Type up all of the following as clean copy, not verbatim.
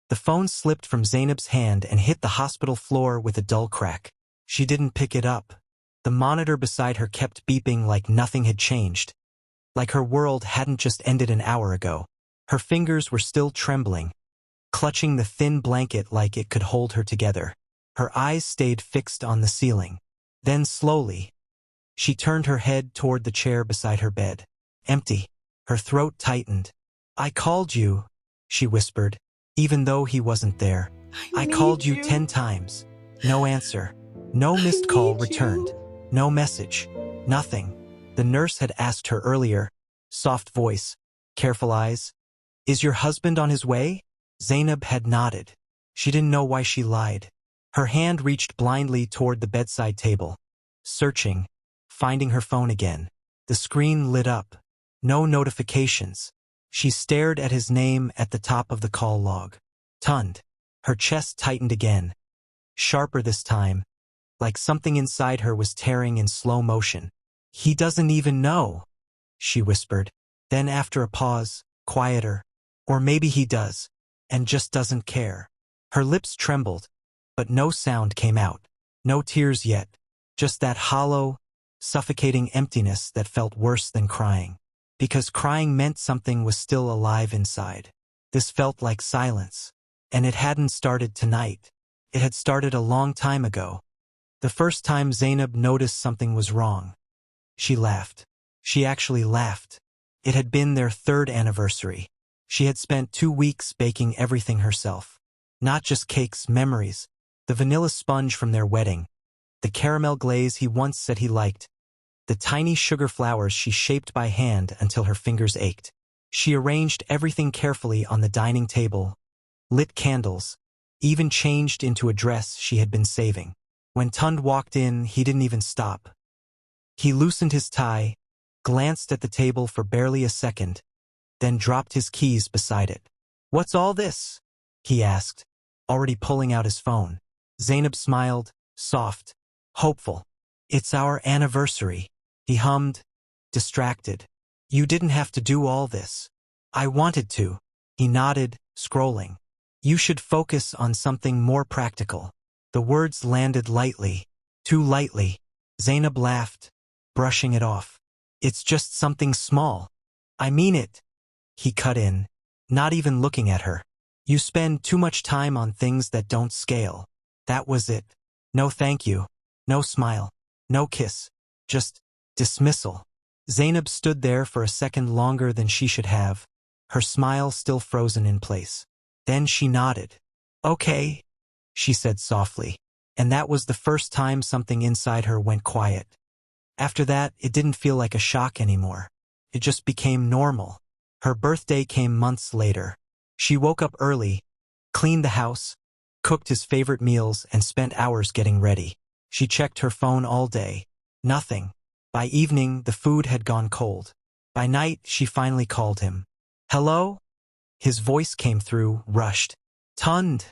The phone slipped from Zainab's hand and hit the hospital floor with a dull crack. She didn't pick it up. The monitor beside her kept beeping like nothing had changed. Like her world hadn't just ended an hour ago. Her fingers were still trembling, clutching the thin blanket like it could hold her together. Her eyes stayed fixed on the ceiling. Then slowly, she turned her head toward the chair beside her bed. Empty. Her throat tightened. "I called you," she whispered, even though he wasn't there. "I called you 10 times. No answer. No missed call returned. No message. Nothing." The nurse had asked her earlier. Soft voice. Careful eyes. "Is your husband on his way?" Zainab had nodded. She didn't know why she lied. Her hand reached blindly toward the bedside table. Searching. Finding her phone again. The screen lit up. No notifications. She stared at his name at the top of the call log. Tunde. Her chest tightened again. Sharper this time. Like something inside her was tearing in slow motion. "He doesn't even know," she whispered. Then after a pause, quieter. "Or maybe he does, and just doesn't care." Her lips trembled, but no sound came out. No tears yet. Just that hollow, suffocating emptiness that felt worse than crying. Because crying meant something was still alive inside. This felt like silence. And it hadn't started tonight. It had started a long time ago. The first time Zainab noticed something was wrong. She laughed. She actually laughed. It had been their 3rd anniversary. She had spent 2 weeks baking everything herself. Not just cakes, memories. The vanilla sponge from their wedding. The caramel glaze he once said he liked. The tiny sugar flowers she shaped by hand until her fingers ached. She arranged everything carefully on the dining table, lit candles, even changed into a dress she had been saving. When Tunde walked in, he didn't even stop. He loosened his tie, glanced at the table for barely a second, then dropped his keys beside it. "What's all this?" he asked, already pulling out his phone. Zainab smiled, soft, hopeful. "It's our anniversary," he hummed, distracted. "You didn't have to do all this." "I wanted to," he nodded, scrolling. "You should focus on something more practical." The words landed lightly, too lightly. Zainab laughed, brushing it off. "It's just something small." "I mean it," he cut in, not even looking at her. "You spend too much time on things that don't scale." That was it. No thank you, no smile, no kiss, just dismissal. Zainab stood there for a second longer than she should have, her smile still frozen in place. Then she nodded. "Okay," she said softly, and that was the first time something inside her went quiet. After that, it didn't feel like a shock anymore. It just became normal. Her birthday came months later. She woke up early, cleaned the house, cooked his favorite meals, and spent hours getting ready. She checked her phone all day. Nothing. By evening, the food had gone cold. By night, she finally called him. "Hello?" His voice came through, rushed. "Tunde."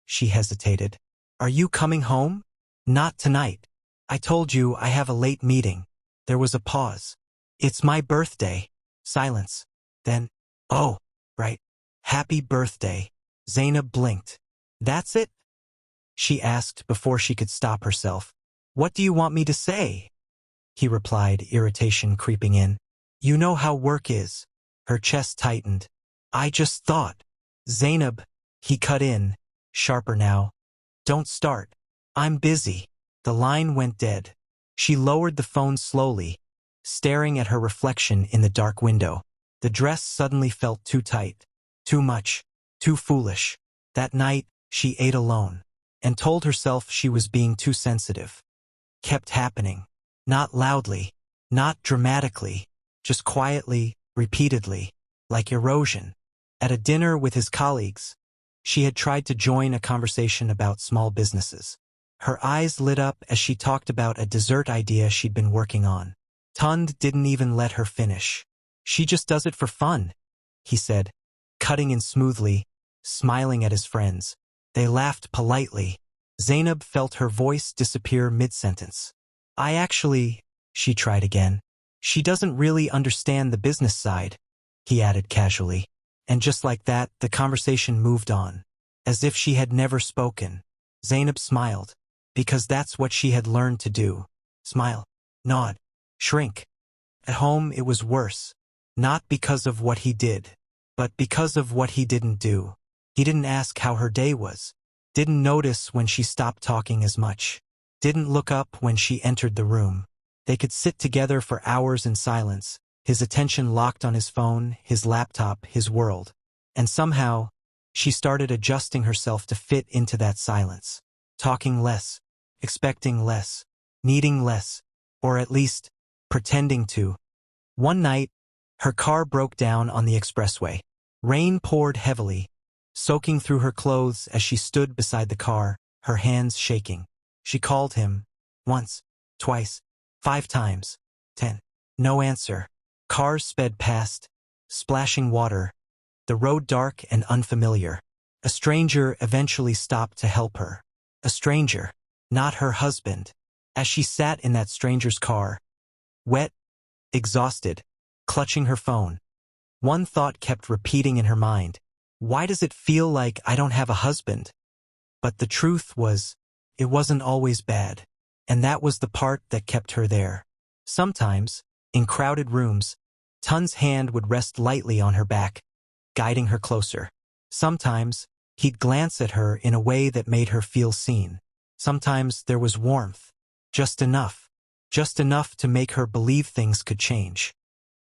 She hesitated. "Are you coming home?" "Not tonight. I told you I have a late meeting." There was a pause. "It's my birthday." Silence. Then, "Oh, right. Happy birthday." Zainab blinked. "That's it?" she asked before she could stop herself. "What do you want me to say?" He replied, irritation creeping in. "You know how work is." Her chest tightened. "I just thought." "Zainab," he cut in, sharper now. "Don't start. I'm busy." The line went dead. She lowered the phone slowly, staring at her reflection in the dark window. The dress suddenly felt too tight, too much, too foolish. That night, she ate alone, and told herself she was being too sensitive. Kept happening. Not loudly, not dramatically, just quietly, repeatedly, like erosion. At a dinner with his colleagues, she had tried to join a conversation about small businesses. Her eyes lit up as she talked about a dessert idea she'd been working on. Tunde didn't even let her finish. "She just does it for fun," he said, cutting in smoothly, smiling at his friends. They laughed politely. Zainab felt her voice disappear mid-sentence. "I actually," she tried again. "She doesn't really understand the business side," he added casually. And just like that, the conversation moved on. as if she had never spoken. Zainab smiled, because that's what she had learned to do. Smile, nod, shrink. At home it was worse, not because of what he did, but because of what he didn't do. He didn't ask how her day was, didn't notice when she stopped talking as much, didn't look up when she entered the room. They could sit together for hours in silence, his attention locked on his phone, his laptop, his world. And somehow, she started adjusting herself to fit into that silence. Talking less, expecting less, needing less, or at least, pretending to. One night, her car broke down on the expressway. Rain poured heavily, soaking through her clothes as she stood beside the car, her hands shaking. She called him. Once, twice, 5 times, 10. No answer. Cars sped past, splashing water, the road dark and unfamiliar. A stranger eventually stopped to help her. A stranger, not her husband. As she sat in that stranger's car, wet, exhausted, clutching her phone, one thought kept repeating in her mind. Why does it feel like I don't have a husband? But the truth was, it wasn't always bad. And that was the part that kept her there. Sometimes, in crowded rooms, Tun's hand would rest lightly on her back, guiding her closer. Sometimes, he'd glance at her in a way that made her feel seen. Sometimes there was warmth, just enough to make her believe things could change.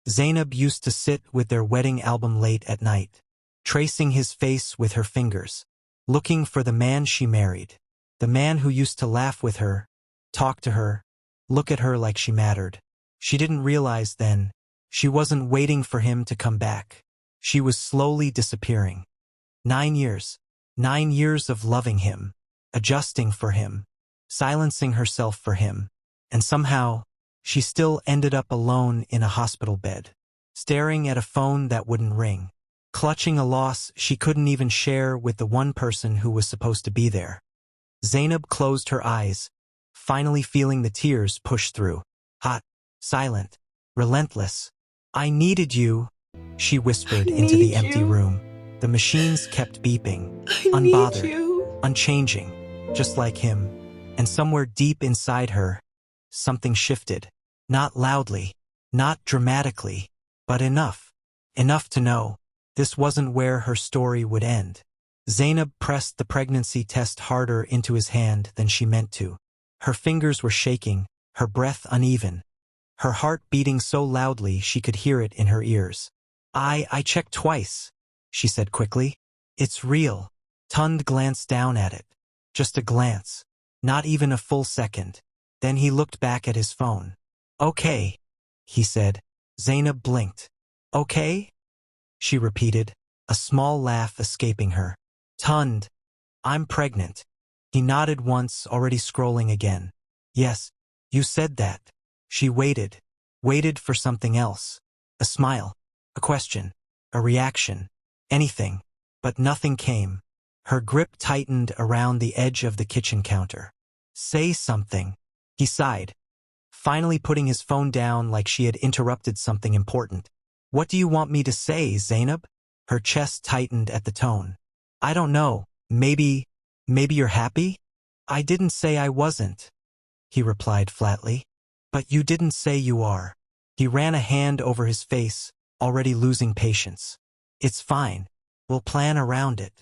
Zainab used to sit with their wedding album late at night, tracing his face with her fingers, looking for the man she married, the man who used to laugh with her, talk to her, look at her like she mattered. She didn't realize then, she wasn't waiting for him to come back. She was slowly disappearing. 9 years. 9 years of loving him, adjusting for him, silencing herself for him. And somehow, she still ended up alone in a hospital bed, staring at a phone that wouldn't ring, clutching a loss she couldn't even share with the one person who was supposed to be there. Zainab closed her eyes, finally feeling the tears push through. Hot, silent, relentless. I needed you, she whispered into the empty room. The machines kept beeping, unbothered, unchanging, just like him. And somewhere deep inside her, something shifted. Not loudly, not dramatically, but enough. Enough to know this wasn't where her story would end. Zainab pressed the pregnancy test harder into his hand than she meant to. Her fingers were shaking, her breath uneven, her heart beating so loudly she could hear it in her ears. I checked twice, she said quickly. It's real. Tunde glanced down at it. Just a glance. Not even a full second. Then he looked back at his phone. Okay, he said. Zainab blinked. Okay? She repeated, a small laugh escaping her. Tunde, I'm pregnant. He nodded once, already scrolling again. Yes, you said that. She waited for something else. A smile, a question, a reaction, anything. But nothing came. Her grip tightened around the edge of the kitchen counter. Say something, he sighed, finally putting his phone down like she had interrupted something important. What do you want me to say, Zainab? Her chest tightened at the tone. I don't know, maybe you're happy? I didn't say I wasn't, he replied flatly. But you didn't say you are. He ran a hand over his face, already losing patience. It's fine. We'll plan around it.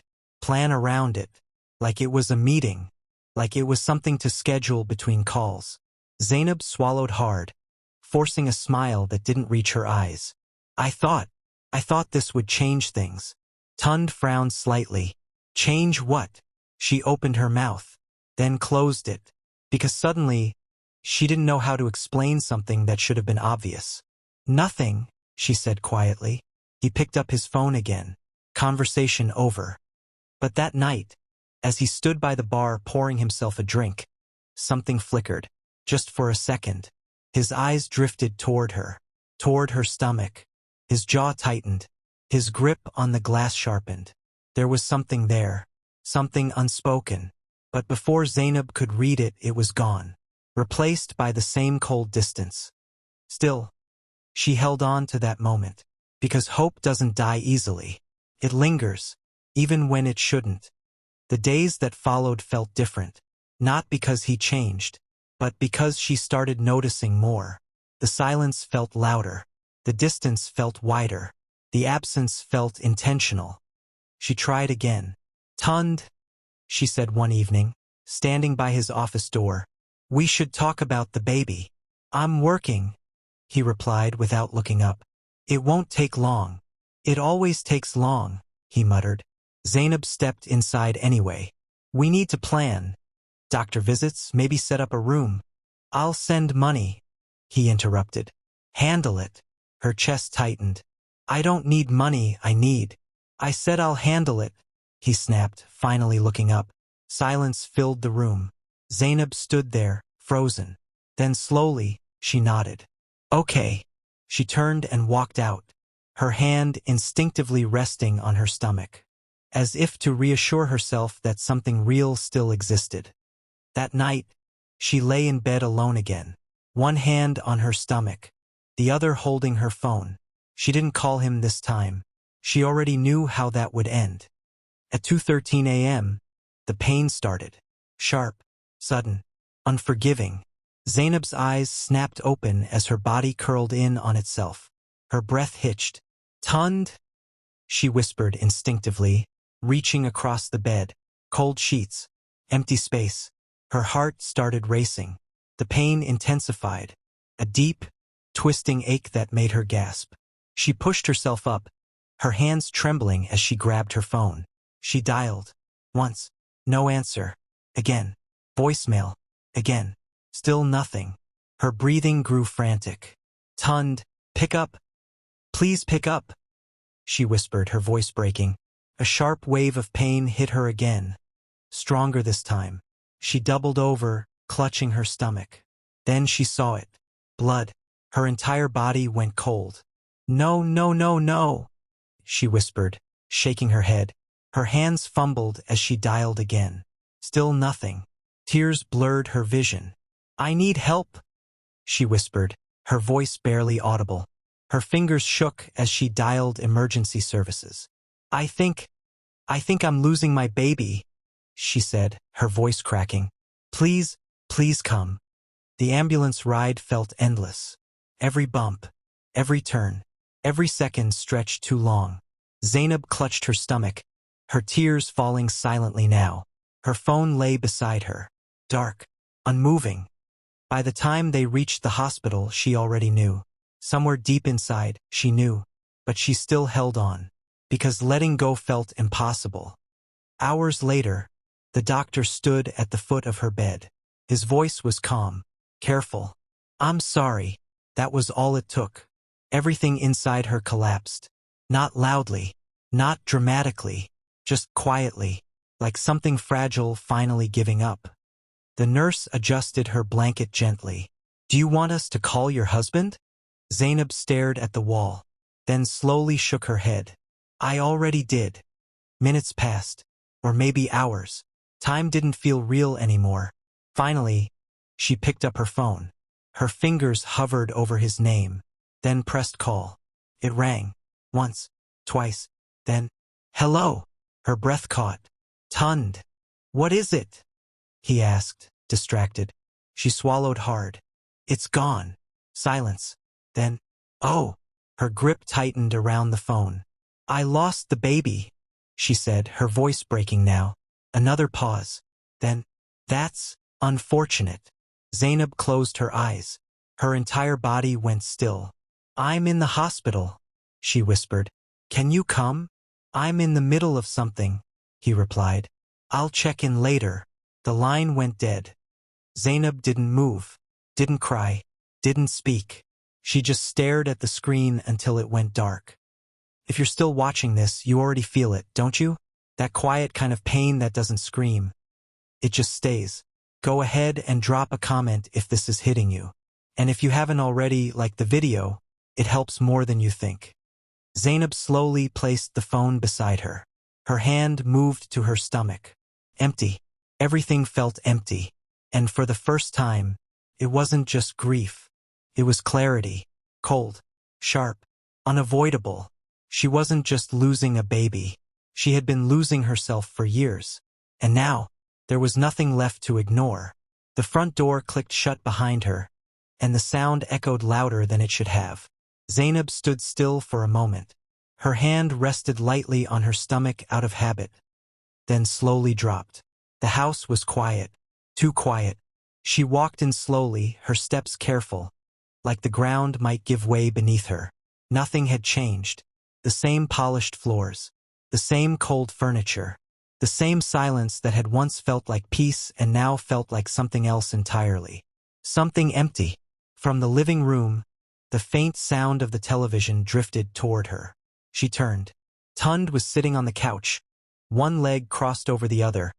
Plan around it. Like it was a meeting. Like it was something to schedule between calls. Zainab swallowed hard, forcing a smile that didn't reach her eyes. I thought this would change things. Tunde frowned slightly. Change what? She opened her mouth, then closed it, because suddenly, she didn't know how to explain something that should have been obvious. Nothing, she said quietly. He picked up his phone again. Conversation over. But that night, as he stood by the bar pouring himself a drink, something flickered, just for a second. His eyes drifted toward her stomach. His jaw tightened, his grip on the glass sharpened. There was something there, something unspoken. But before Zainab could read it, it was gone, replaced by the same cold distance. Still, she held on to that moment, because hope doesn't die easily. It lingers, even when it shouldn't. The days that followed felt different, not because he changed, but because she started noticing more. The silence felt louder. The distance felt wider. The absence felt intentional. She tried again. "Tunde," she said one evening, standing by his office door. "We should talk about the baby." "I'm working," he replied without looking up. "It won't take long." "It always takes long," he muttered. Zainab stepped inside anyway. "We need to plan. Doctor visits, maybe set up a room." "I'll send money," he interrupted. "Handle it." Her chest tightened. "I don't need money, I said I'll handle it," he snapped, finally looking up. Silence filled the room. Zainab stood there, frozen. Then slowly, she nodded. "Okay." She turned and walked out, her hand instinctively resting on her stomach, as if to reassure herself that something real still existed. That night, she lay in bed alone again, one hand on her stomach, the other holding her phone. She didn't call him this time. She already knew how that would end. At 2:13 a.m., the pain started. Sharp, sudden, unforgiving. Zainab's eyes snapped open as her body curled in on itself. Her breath hitched. "Tunde," she whispered instinctively, reaching across the bed. Cold sheets. Empty space. Her heart started racing. The pain intensified. A deep, twisting ache that made her gasp. She pushed herself up, her hands trembling as she grabbed her phone. She dialed. Once. No answer. Again. Voicemail. Again. Still nothing. Her breathing grew frantic. "Tunde, pick up. Please pick up," she whispered, her voice breaking. A sharp wave of pain hit her again. Stronger this time. She doubled over, clutching her stomach. Then she saw it. Blood. Her entire body went cold. "No, no, no, no," she whispered, shaking her head. Her hands fumbled as she dialed again. Still nothing. Tears blurred her vision. "I need help," she whispered, her voice barely audible. Her fingers shook as she dialed emergency services. I think I'm losing my baby," she said, her voice cracking. "Please, please come." The ambulance ride felt endless. Every bump, every turn, every second stretched too long. Zainab clutched her stomach, her tears falling silently now. Her phone lay beside her, dark, unmoving. By the time they reached the hospital, she already knew. Somewhere deep inside, she knew, but she still held on, because letting go felt impossible. Hours later, the doctor stood at the foot of her bed. His voice was calm, careful. "I'm sorry." That was all it took. Everything inside her collapsed. Not loudly, not dramatically, just quietly, like something fragile finally giving up. The nurse adjusted her blanket gently. "Do you want us to call your husband?" Zainab stared at the wall, then slowly shook her head. "I already did." Minutes passed, or maybe hours. Time didn't feel real anymore. Finally, she picked up her phone. Her fingers hovered over his name, then pressed call. It rang. Once, twice, then, "Hello." Her breath caught. "Tunde." "What is it?" he asked, distracted. She swallowed hard. "It's gone." Silence. Then, "Oh." Her grip tightened around the phone. "I lost the baby," she said, her voice breaking now. Another pause. Then, "That's unfortunate." Zainab closed her eyes. Her entire body went still. "I'm in the hospital," she whispered. "Can you come?" "I'm in the middle of something," he replied. "I'll check in later." The line went dead. Zainab didn't move, didn't cry, didn't speak. She just stared at the screen until it went dark. If you're still watching this, you already feel it, don't you? That quiet kind of pain that doesn't scream. It just stays. Go ahead and drop a comment if this is hitting you. And if you haven't already, like the video, it helps more than you think. Zainab slowly placed the phone beside her. Her hand moved to her stomach. Empty. Everything felt empty. And for the first time, it wasn't just grief. It was clarity. Cold. Sharp. Unavoidable. She wasn't just losing a baby. She had been losing herself for years. And now, there was nothing left to ignore. The front door clicked shut behind her, and the sound echoed louder than it should have. Zainab stood still for a moment. Her hand rested lightly on her stomach out of habit, then slowly dropped. The house was quiet, too quiet. She walked in slowly, her steps careful, like the ground might give way beneath her. Nothing had changed. The same polished floors, the same cold furniture, the same silence that had once felt like peace and now felt like something else entirely. Something empty. From the living room, the faint sound of the television drifted toward her. She turned. Tunde was sitting on the couch, one leg crossed over the other,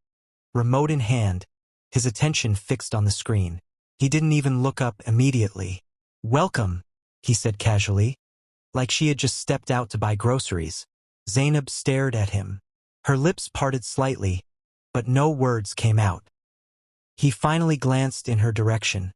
remote in hand, his attention fixed on the screen. He didn't even look up immediately. "Welcome," he said casually, like she had just stepped out to buy groceries. Zainab stared at him. Her lips parted slightly, but no words came out. He finally glanced in her direction,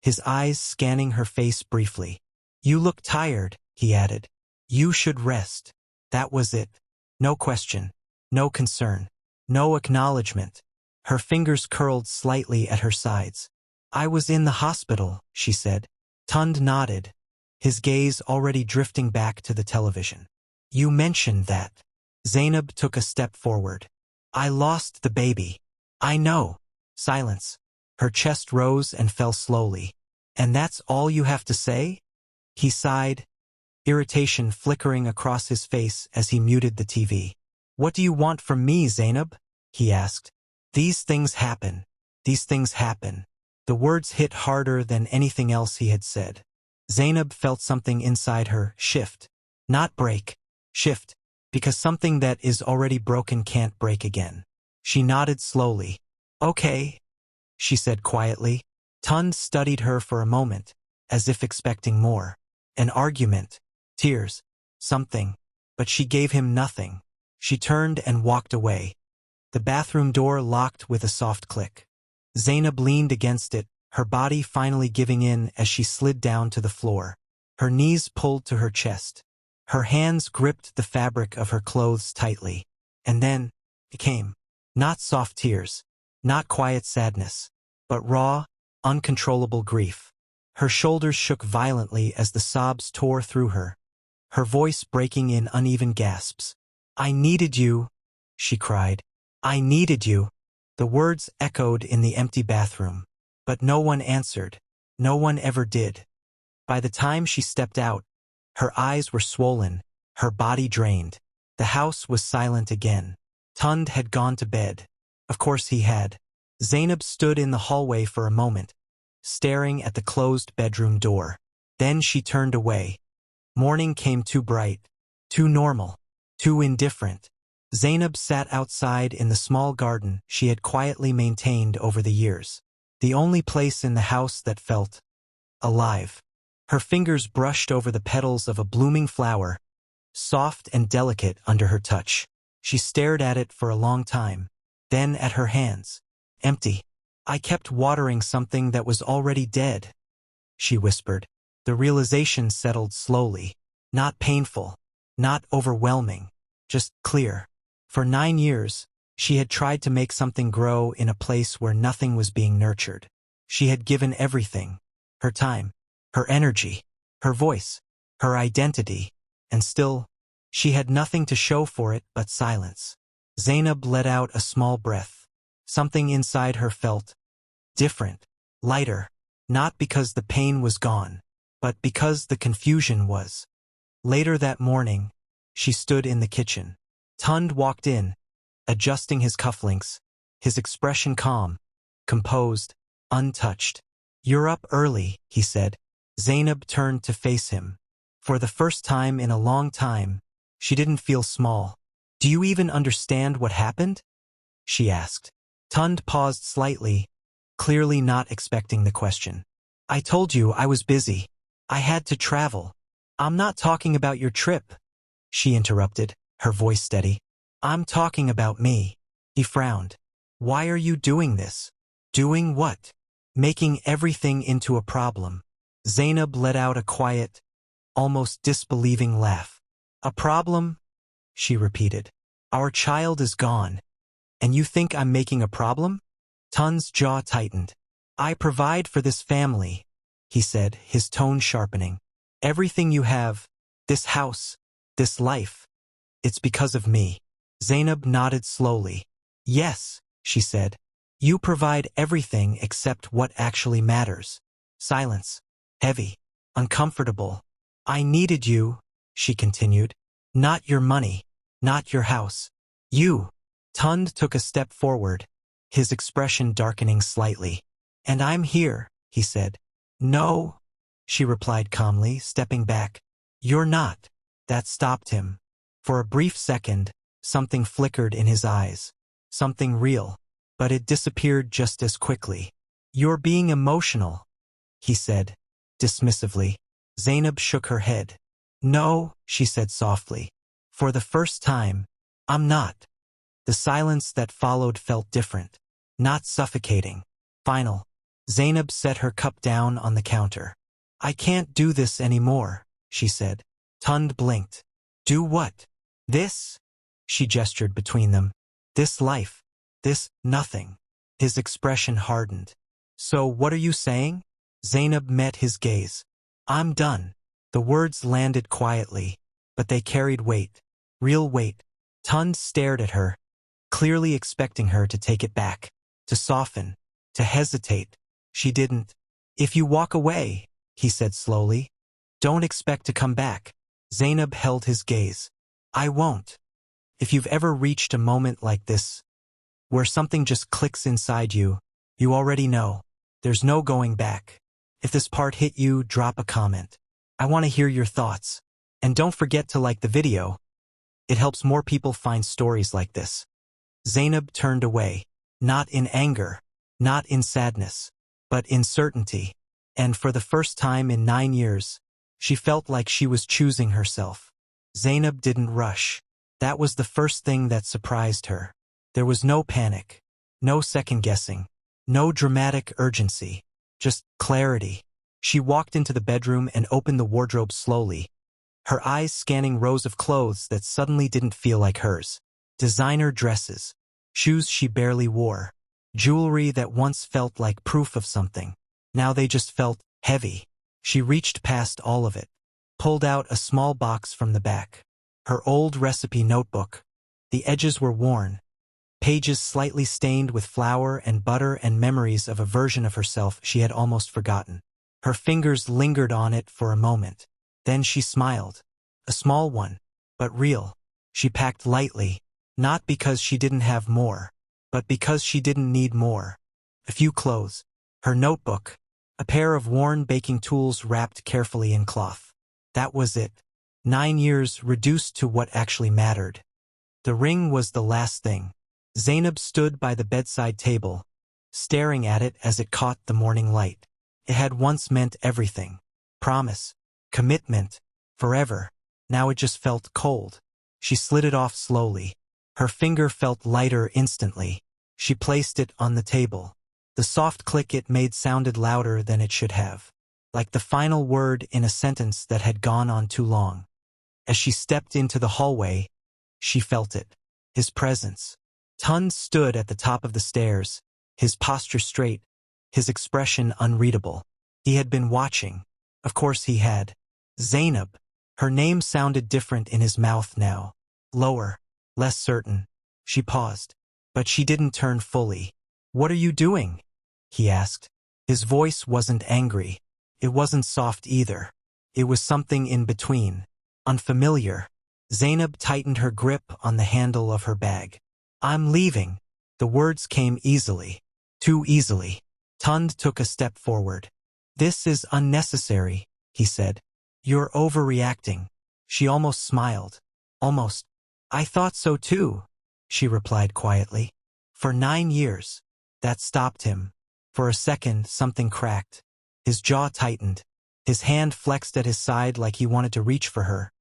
his eyes scanning her face briefly. "You look tired," he added. "You should rest." That was it. No question, no concern, no acknowledgement. Her fingers curled slightly at her sides. "I was in the hospital," she said. Tunde nodded, his gaze already drifting back to the television. "You mentioned that." Zainab took a step forward. "I lost the baby." "I know." Silence. Her chest rose and fell slowly. "And that's all you have to say?" He sighed, irritation flickering across his face as he muted the TV. "What do you want from me, Zainab?" he asked. "These things happen. These things happen." The words hit harder than anything else he had said. Zainab felt something inside her shift. Not break. Shift. Because something that is already broken can't break again. She nodded slowly. "Okay," she said quietly. Tunde studied her for a moment, as if expecting more. An argument. Tears. Something. But she gave him nothing. She turned and walked away. The bathroom door locked with a soft click. Zainab leaned against it, her body finally giving in as she slid down to the floor. Her knees pulled to her chest. Her hands gripped the fabric of her clothes tightly. And then, it came. Not soft tears. Not quiet sadness. But raw, uncontrollable grief. Her shoulders shook violently as the sobs tore through her, her voice breaking in uneven gasps. "I needed you," she cried. "I needed you." The words echoed in the empty bathroom. But no one answered. No one ever did. By the time she stepped out, her eyes were swollen, her body drained. The house was silent again. Tunde had gone to bed. Of course he had. Zainab stood in the hallway for a moment, staring at the closed bedroom door. Then she turned away. Morning came too bright, too normal, too indifferent. Zainab sat outside in the small garden she had quietly maintained over the years, the only place in the house that felt alive. Her fingers brushed over the petals of a blooming flower, soft and delicate under her touch. She stared at it for a long time, then at her hands. Empty. "I kept watering something that was already dead," she whispered. The realization settled slowly. Not painful, not overwhelming, just clear. For 9 years, she had tried to make something grow in a place where nothing was being nurtured. She had given everything, her time, her energy, her voice, her identity, and still, she had nothing to show for it but silence. Zainab let out a small breath. Something inside her felt different, lighter, not because the pain was gone, but because the confusion was. Later that morning, she stood in the kitchen. Tunde walked in, adjusting his cufflinks, his expression calm, composed, untouched. "You're up early," he said. Zainab turned to face him. For the first time in a long time, she didn't feel small. "Do you even understand what happened?" she asked. Tunde paused slightly, clearly not expecting the question. "I told you I was busy. I had to travel." "I'm not talking about your trip," she interrupted, her voice steady. "I'm talking about me." He frowned. "Why are you doing this?" "Doing what?" "Making everything into a problem." Zainab let out a quiet, almost disbelieving laugh. "A problem?" she repeated. "Our child is gone. And you think I'm making a problem? Tun's jaw tightened. I provide for this family, he said, his tone sharpening. Everything you have, this house, this life, it's because of me. Zainab nodded slowly. Yes, she said. You provide everything except what actually matters. Silence. Heavy. Uncomfortable. I needed you, she continued. Not your money. Not your house. You. Tund took a step forward, his expression darkening slightly. And I'm here, he said. No, she replied calmly, stepping back. You're not. That stopped him. For a brief second, something flickered in his eyes. Something real. But it disappeared just as quickly. You're being emotional, he said, dismissively. Zainab shook her head. No, she said softly. For the first time, I'm not. The silence that followed felt different. Not suffocating. Final. Zainab set her cup down on the counter. I can't do this anymore, she said. Tund blinked. Do what? This? She gestured between them. This life. This nothing. His expression hardened. So what are you saying? Zainab met his gaze. I'm done. The words landed quietly, but they carried weight. Real weight. Tund stared at her, clearly expecting her to take it back, to soften, to hesitate. She didn't. If you walk away, he said slowly, don't expect to come back. Zainab held his gaze. I won't. If you've ever reached a moment like this, where something just clicks inside you, you already know. There's no going back. If this part hit you, drop a comment. I want to hear your thoughts. And don't forget to like the video. It helps more people find stories like this. Zainab turned away, not in anger, not in sadness, but in certainty. And for the first time in 9 years, she felt like she was choosing herself. Zainab didn't rush. That was the first thing that surprised her. There was no panic, no second-guessing, no dramatic urgency, just clarity. She walked into the bedroom and opened the wardrobe slowly, her eyes scanning rows of clothes that suddenly didn't feel like hers. Designer dresses, shoes she barely wore, jewelry that once felt like proof of something. Now they just felt heavy. She reached past all of it, pulled out a small box from the back. Her old recipe notebook. The edges were worn, pages slightly stained with flour and butter and memories of a version of herself she had almost forgotten. Her fingers lingered on it for a moment. Then she smiled. A small one, but real. She packed lightly, not because she didn't have more, but because she didn't need more. A few clothes, her notebook, a pair of worn baking tools wrapped carefully in cloth. That was it. 9 years reduced to what actually mattered. The ring was the last thing. Zainab stood by the bedside table, staring at it as it caught the morning light. It had once meant everything. Promise, commitment, forever. Now it just felt cold. She slid it off slowly. Her finger felt lighter instantly. She placed it on the table. The soft click it made sounded louder than it should have, like the final word in a sentence that had gone on too long. As she stepped into the hallway, she felt it. His presence. Tund stood at the top of the stairs, his posture straight, his expression unreadable. He had been watching. Of course he had. Zainab. Her name sounded different in his mouth now. Lower, less certain. She paused, but she didn't turn fully. What are you doing? He asked. His voice wasn't angry. It wasn't soft either. It was something in between. Unfamiliar. Zainab tightened her grip on the handle of her bag. I'm leaving. The words came easily. Too easily. Tund took a step forward. This is unnecessary, he said. You're overreacting. She almost smiled. Almost. I thought so too, she replied quietly. For 9 years. That stopped him. For a second, something cracked. His jaw tightened. His hand flexed at his side like he wanted to reach for her.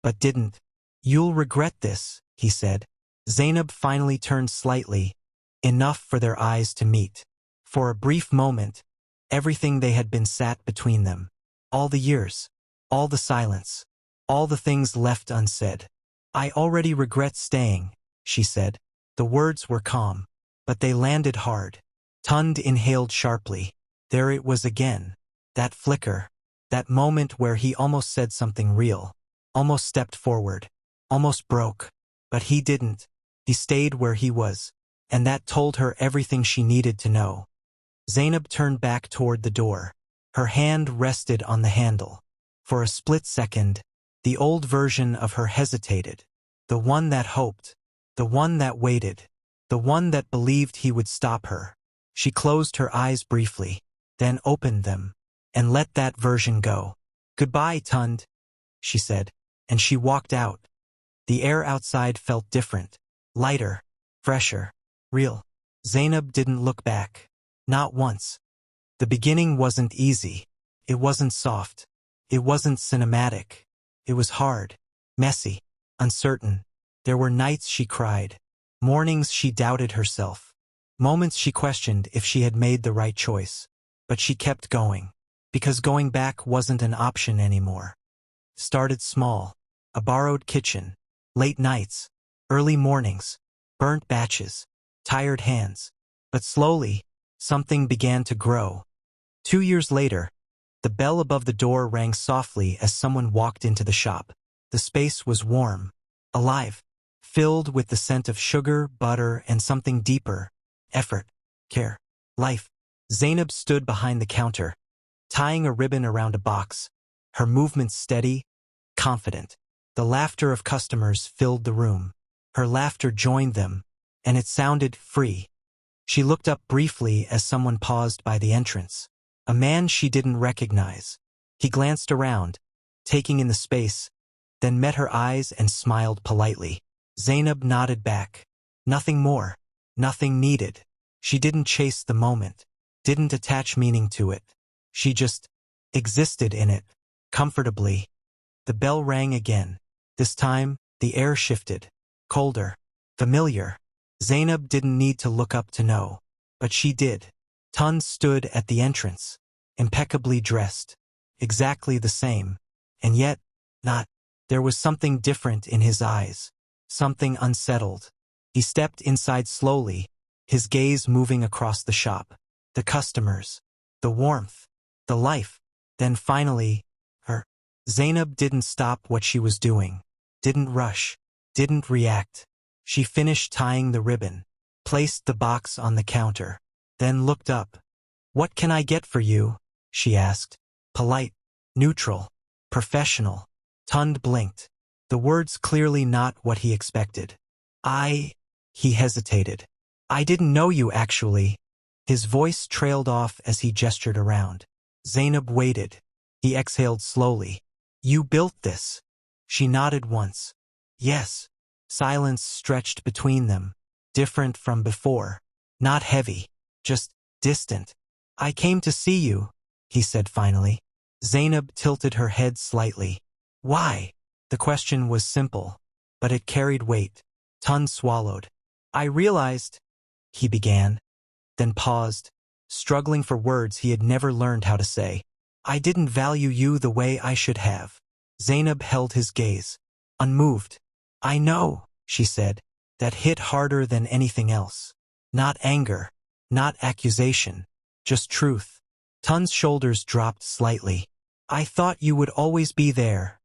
But didn't. You'll regret this, he said. Zainab finally turned slightly, enough for their eyes to meet. For a brief moment, everything they had been sat between them. All the years, all the silence, all the things left unsaid. I already regret staying, she said. The words were calm, but they landed hard. Tunde inhaled sharply. There it was again. That flicker. That moment where he almost said something real. Almost stepped forward. Almost broke. But he didn't. He stayed where he was. And that told her everything she needed to know. Zainab turned back toward the door. Her hand rested on the handle. For a split second, the old version of her hesitated. The one that hoped. The one that waited. The one that believed he would stop her. She closed her eyes briefly, then opened them, and let that version go. "Goodbye, Tunde," she said, and she walked out. The air outside felt different. Lighter. Fresher. Real. Zainab didn't look back. Not once. The beginning wasn't easy. It wasn't soft. It wasn't cinematic. It was hard. Messy. Uncertain. There were nights she cried. Mornings she doubted herself. Moments she questioned if she had made the right choice. But she kept going. Because going back wasn't an option anymore. Started small. A borrowed kitchen. Late nights. Early mornings. Burnt batches. Tired hands. But slowly, something began to grow. 2 years later, the bell above the door rang softly as someone walked into the shop. The space was warm. Alive. Filled with the scent of sugar, butter, and something deeper. Effort. Care. Life. Zainab stood behind the counter, tying a ribbon around a box. Her movements steady, confident. The laughter of customers filled the room. Her laughter joined them, and it sounded free. She looked up briefly as someone paused by the entrance. A man she didn't recognize. He glanced around, taking in the space, then met her eyes and smiled politely. Zainab nodded back. Nothing more. Nothing needed. She didn't chase the moment. Didn't attach meaning to it. She just existed in it, comfortably. The bell rang again. This time, the air shifted. Colder. Familiar. Zainab didn't need to look up to know. But she did. Tunde stood at the entrance. Impeccably dressed. Exactly the same. And yet, not. There was something different in his eyes. Something unsettled. He stepped inside slowly, his gaze moving across the shop. The customers. The warmth. The life. Then finally, her. Zainab didn't stop what she was doing. Didn't rush. Didn't react. She finished tying the ribbon. Placed the box on the counter. Then looked up. "What can I get for you?" she asked. Polite. Neutral. Professional. Tunde blinked. The words clearly not what he expected. He hesitated. "I didn't know you actually." His voice trailed off as he gestured around. Zainab waited. He exhaled slowly. "You built this?" She nodded once. "Yes." Silence stretched between them. Different from before. Not heavy. Just distant. "I came to see you," he said finally. Zainab tilted her head slightly. "Why?" The question was simple, but it carried weight. Tunde swallowed. "I realized," he began, then paused, struggling for words he had never learned how to say. "I didn't value you the way I should have." Zainab held his gaze, unmoved. "I know," she said. That hit harder than anything else. Not anger, not accusation, just truth. Tunde's shoulders dropped slightly. "I thought you would always be there,"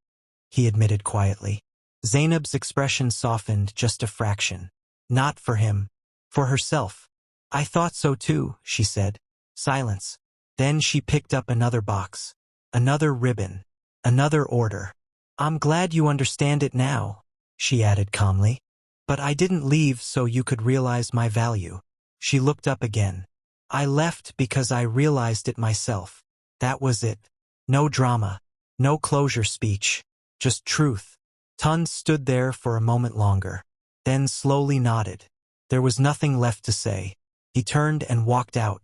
he admitted quietly. Zainab's expression softened just a fraction. Not for him. For herself. "I thought so too," she said. Silence. Then she picked up another box. Another ribbon. Another order. "I'm glad you understand it now," she added calmly. "But I didn't leave so you could realize my value." She looked up again. "I left because I realized it myself. That was it. No drama. No closure speech. Just truth." Tunde stood there for a moment longer, then slowly nodded. There was nothing left to say. He turned and walked out.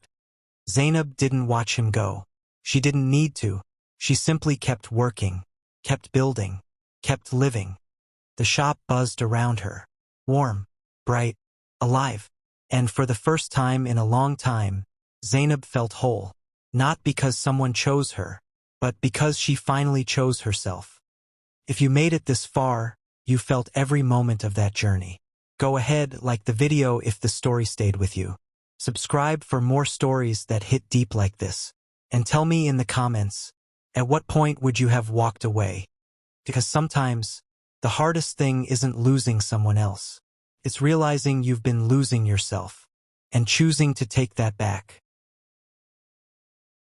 Zainab didn't watch him go. She didn't need to. She simply kept working, kept building, kept living. The shop buzzed around her. Warm, bright, alive. And for the first time in a long time, Zainab felt whole. Not because someone chose her, but because she finally chose herself. If you made it this far, you felt every moment of that journey. Go ahead, like the video if the story stayed with you. Subscribe for more stories that hit deep like this. And tell me in the comments, at what point would you have walked away? Because sometimes, the hardest thing isn't losing someone else. It's realizing you've been losing yourself and choosing to take that back.